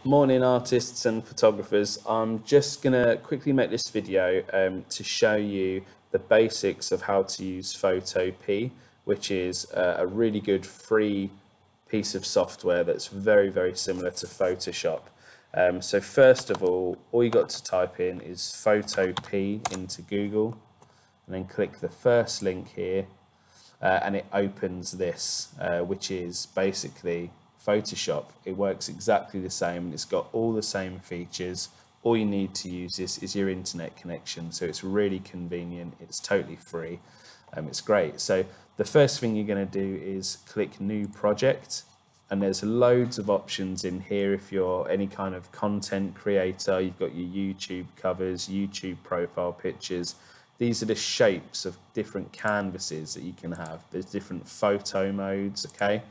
Morning artists and photographers. I'm just going to quickly make this video to show you the basics of how to use Photopea, which is a really good free piece of software that's very similar to Photoshop. So first of all you got to type in is Photopea into Google and then click the first link here and it opens this, which is basically Photoshop. It works exactly the same and it's got all the same features. All you need to use this is your internet connection, so it's really convenient. It's totally free. It's great. So the first thing you're going to do is click New Project, and there's loads of options in here. If you're any kind of content creator, you've got your YouTube covers, YouTube profile pictures. These are the shapes of different canvases that you can have. There's different photo modes, okay?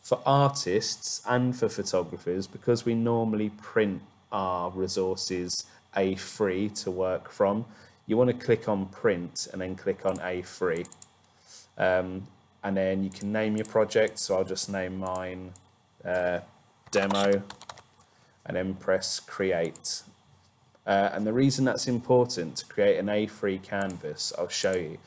For artists and for photographers, because we normally print our resources A3 to work from, you want to click on print and then click on A3. And then you can name your project. So I'll just name mine demo and then press create. And the reason that's important to create an A3 canvas, I'll show you.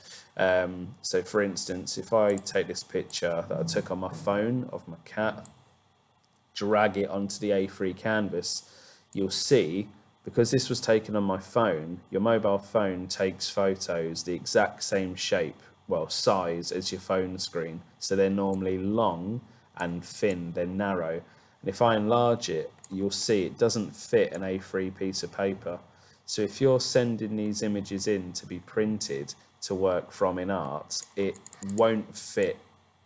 So for instance, if I take this picture that I took on my phone of my cat, drag it onto the A3 canvas, you'll see, because this was taken on my phone, your mobile phone takes photos the exact same shape, well, size as your phone screen. So they're normally long and thin, they're narrow. And if I enlarge it, you'll see it doesn't fit an A3 piece of paper. So if you're sending these images in to be printed to work from in art, it won't fit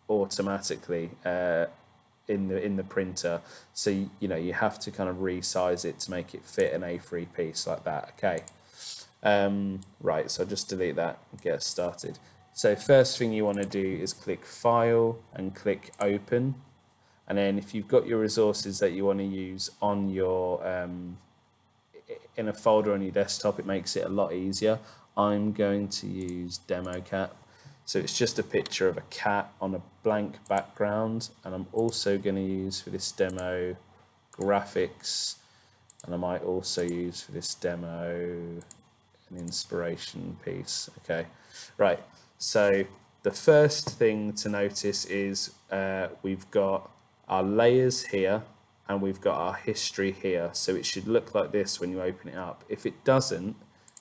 automatically in the printer. So you know, you have to kind of resize it to make it fit an A3 piece like that. Okay. Right, so I'll just delete that and get us started. So first thing you want to do is click File and click Open. And then if you've got your resources that you want to use on your in a folder on your desktop, it makes it a lot easier. I'm going to use Demo Cat. So it's just a picture of a cat on a blank background. And I'm also going to use for this demo graphics. And I might also use for this demo an inspiration piece. Okay, right. So the first thing to notice is we've got our layers here and we've got our history here. So it should look like this when you open it up. If it doesn't,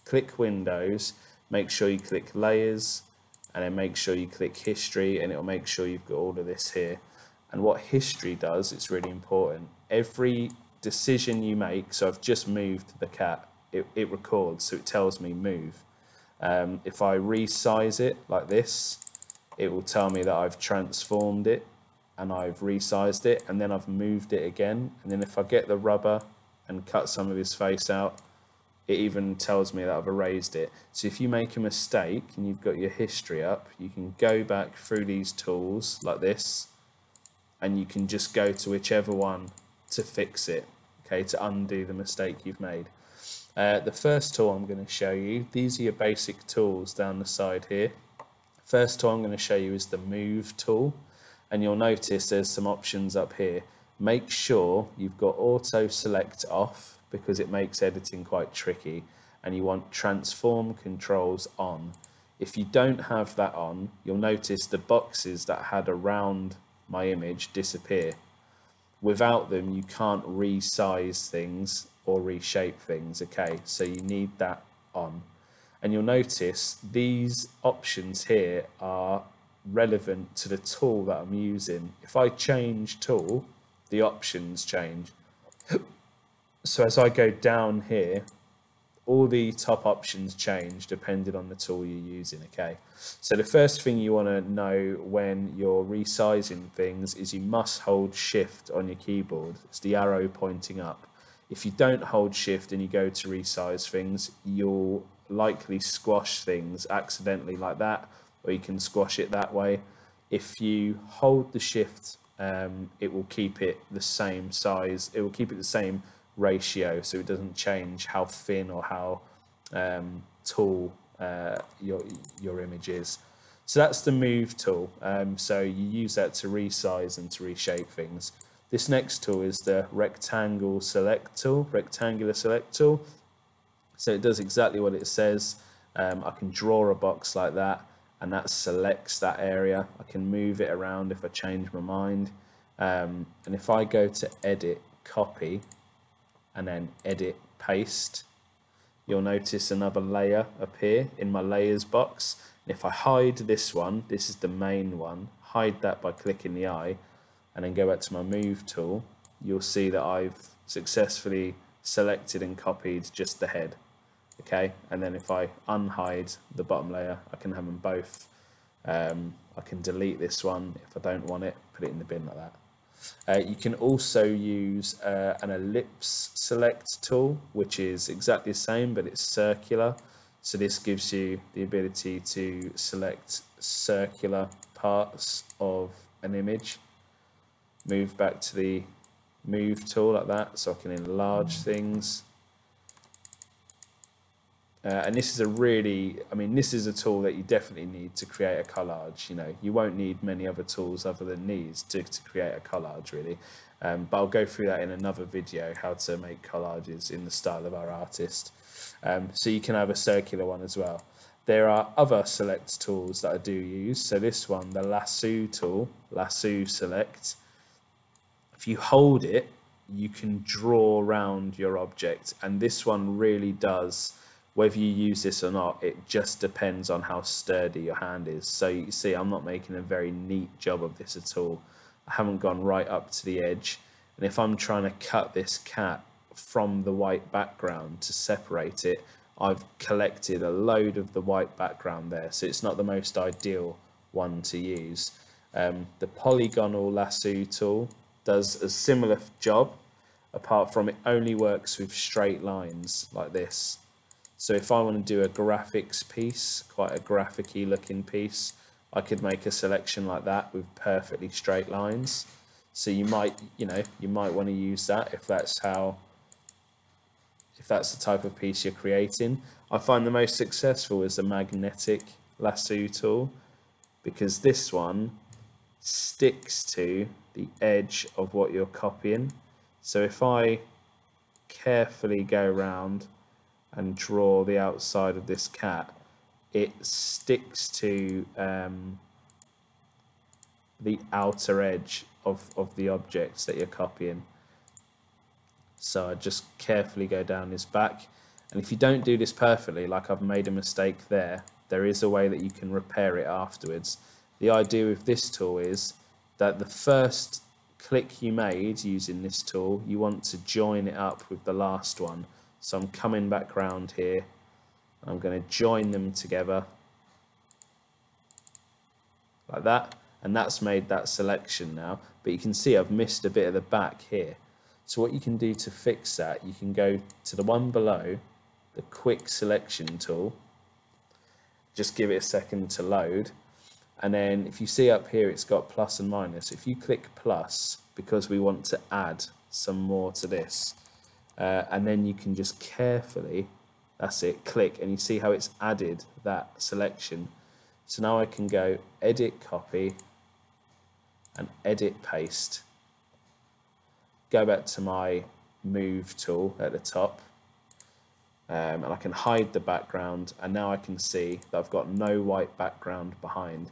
click Windows, make sure you click Layers, and then make sure you click History, and it'll make sure you've got all of this here. And what history does, it's really important. Every decision you make, so I've just moved the cat, it records, so it tells me move. If I resize it like this, it will tell me that I've transformed it and I've resized it, and then I've moved it again. And then if I get the rubber and cut some of his face out, it even tells me that I've erased it. So if you make a mistake and you've got your history up, you can go back through these tools like this, and you can just go to whichever one to fix it, okay, to undo the mistake you've made. The first tool I'm going to show you, these are your basic tools down the side here. First tool I'm going to show you is the Move tool, and you'll notice there's some options up here. Make sure you've got auto select off because it makes editing quite tricky, and you want transform controls on. If you don't have that on, you'll notice the boxes that had around my image disappear. Without them, you can't resize things or reshape things, okay? So you need that on. And you'll notice these options here are relevant to the tool that I'm using. If I change tool, the options change. So as I go down here, all the top options change depending on the tool you're using, okay? So the first thing you want to know when you're resizing things is you must hold shift on your keyboard. It's the arrow pointing up. If you don't hold shift and you go to resize things, you'll likely squash things accidentally like that, or you can squash it that way. If you hold the shift, it will keep it the same size. It will keep it the same ratio, so it doesn't change how thin or how tall your image is. So that's the Move tool. So you use that to resize and to reshape things. This next tool is the rectangular select tool. So it does exactly what it says. I can draw a box like that, and that selects that area. I can move it around if I change my mind. And if I go to edit, copy, and then edit, paste, you'll notice another layer appear in my layers box. And if I hide this one, this is the main one, hide that by clicking the eye, and then go back to my move tool, you'll see that I've successfully selected and copied just the head. Okay, and then if I unhide the bottom layer, I can have them both. I can delete this one if I don't want it, put it in the bin like that. You can also use an ellipse select tool, which is exactly the same, but it's circular. So this gives you the ability to select circular parts of an image. Move back to the move tool like that, so I can enlarge things. And this is this is a tool that you definitely need to create a collage. You know, you won't need many other tools other than these to create a collage, really. But I'll go through that in another video, how to make collages in the style of our artist. So you can have a circular one as well. There are other select tools that I do use. So this one, the lasso tool, lasso select. If you hold it, you can draw around your object, and this one really does. Whether you use this or not, it just depends on how sturdy your hand is. So you see, I'm not making a very neat job of this at all. I haven't gone right up to the edge. And if I'm trying to cut this cat from the white background to separate it, I've collected a load of the white background there. So it's not the most ideal one to use. The polygonal lasso tool does a similar job, apart from it only works with straight lines like this. So if I want to do a graphics piece, quite a graphic-y looking piece, I could make a selection like that with perfectly straight lines. So you might want to use that if that's the type of piece you're creating. I find the most successful is the magnetic lasso tool, because this one sticks to the edge of what you're copying. So if I carefully go around and draw the outside of this cat, it sticks to the outer edge of the objects that you're copying. So I just carefully go down his back, and if you don't do this perfectly, like I've made a mistake there is a way that you can repair it afterwards. The idea with this tool is that the first click you made using this tool, you want to join it up with the last one. So I'm coming back round here, I'm going to join them together like that, and that's made that selection now. But you can see I've missed a bit of the back here. So what you can do to fix that, you can go to the one below, the quick selection tool, just give it a second to load, and then if you see up here it's got plus and minus. If you click plus, because we want to add some more to this, and then you can just carefully, that's it, click, and you see how it's added that selection. So now I can go edit, copy, and edit, paste. Go back to my move tool at the top, and I can hide the background, and now I can see that I've got no white background behind.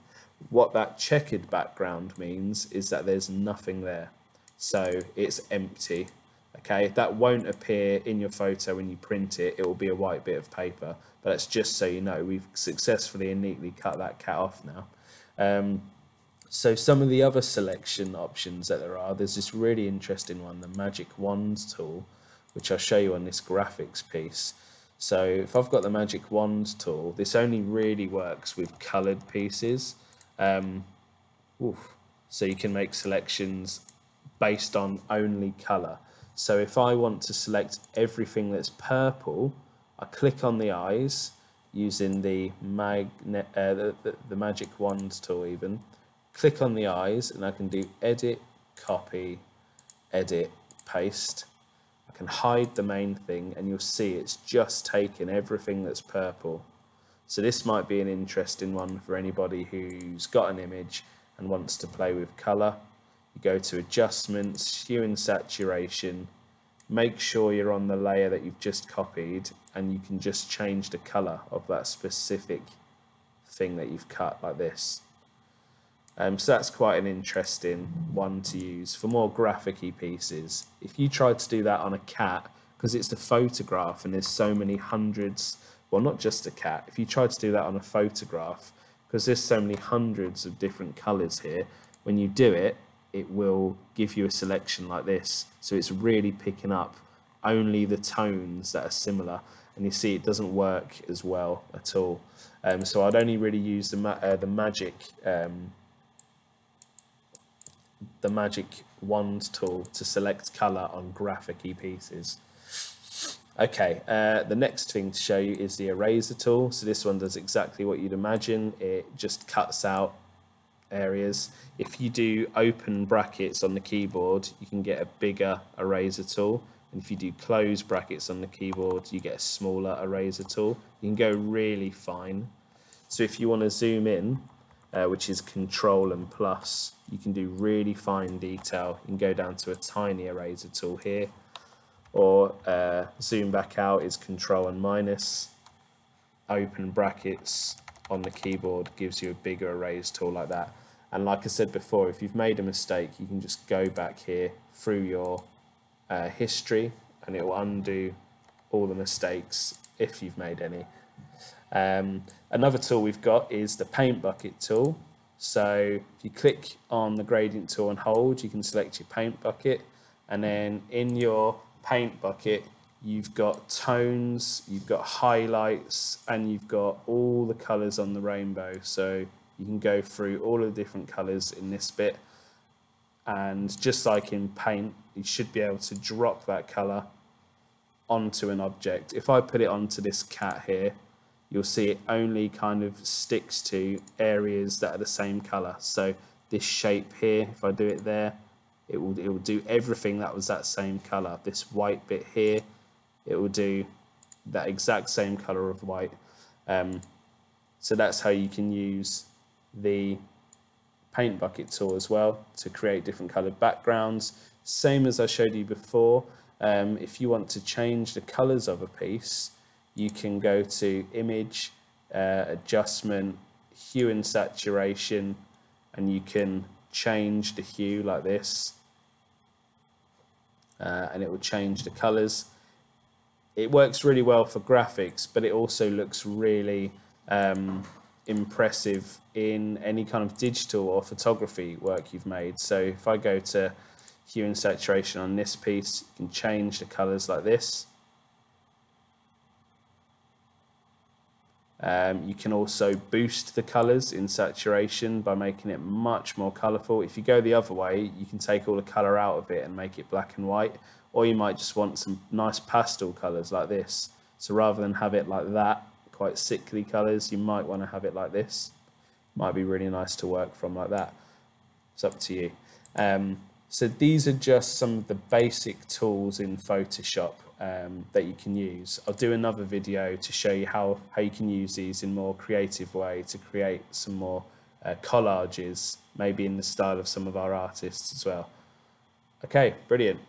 What that checkered background means is that there's nothing there, so it's empty. Okay, that won't appear in your photo when you print it, it will be a white bit of paper, but that's just so you know we've successfully and neatly cut that cat off now. So some of the other selection options that there's this really interesting one, the magic wand tool, which I'll show you on this graphics piece. So if I've got the magic wand tool, this only really works with coloured pieces. So you can make selections based on only colour. So if I want to select everything that's purple, I click on the eyes using the magic wand tool even. Click on the eyes, and I can do edit, copy, edit, paste. I can hide the main thing, and you'll see it's just taken everything that's purple. So this might be an interesting one for anybody who's got an image and wants to play with colour. you go to adjustments, hue and saturation, make sure you're on the layer that you've just copied, and you can just change the color of that specific thing that you've cut like this. So that's quite an interesting one to use for more graphic-y pieces. If you tried to do that on a cat, because it's a photograph and there's so many hundreds, well, not just a cat, if you tried to do that on a photograph, because there's so many hundreds of different colors here, when you do it, it will give you a selection like this. So it's really picking up only the tones that are similar, and you see it doesn't work as well at all. So I'd only really use the magic wand tool to select color on graphic-y pieces. Okay, the next thing to show you is the eraser tool. So this one does exactly what you'd imagine. It just cuts out areas. If you do open brackets on the keyboard, you can get a bigger eraser tool. And if you do close brackets on the keyboard, you get a smaller eraser tool. You can go really fine. So if you want to zoom in, which is Control and plus, you can do really fine detail. You can go down to a tiny eraser tool here, or zoom back out is Control and minus. Open brackets on the keyboard gives you a bigger erase tool like that. And like I said before, if you've made a mistake, you can just go back here through your history, and it will undo all the mistakes if you've made any. Another tool we've got is the paint bucket tool. So if you click on the gradient tool and hold, you can select your paint bucket, and then in your paint bucket you've got tones, you've got highlights, and you've got all the colors on the rainbow. So you can go through all of the different colors in this bit, and just like in paint, you should be able to drop that color onto an object. If I put it onto this cat here, you'll see it only kind of sticks to areas that are the same color. So this shape here, if I do it there, it will do everything that was that same color. This white bit here, it will do that exact same color of white. So that's how you can use the paint bucket tool as well to create different colored backgrounds. Same as I showed you before, if you want to change the colors of a piece, you can go to image, adjustment, hue and saturation, and you can change the hue like this, and it will change the colors. It works really well for graphics, but it also looks really impressive in any kind of digital or photography work you've made. So if I go to hue and saturation on this piece, you can change the colors like this. You can also boost the colors in saturation by making it much more colorful. If you go the other way, you can take all the color out of it and make it black and white, or you might just want some nice pastel colors like this. So rather than have it like that, quite sickly colors, you might want to have it like this. Might be really nice to work from like that. It's up to you. So these are just some of the basic tools in Photoshop that you can use. I'll do another video to show you how you can use these in a more creative way to create some more collages, maybe in the style of some of our artists as well. Okay, brilliant.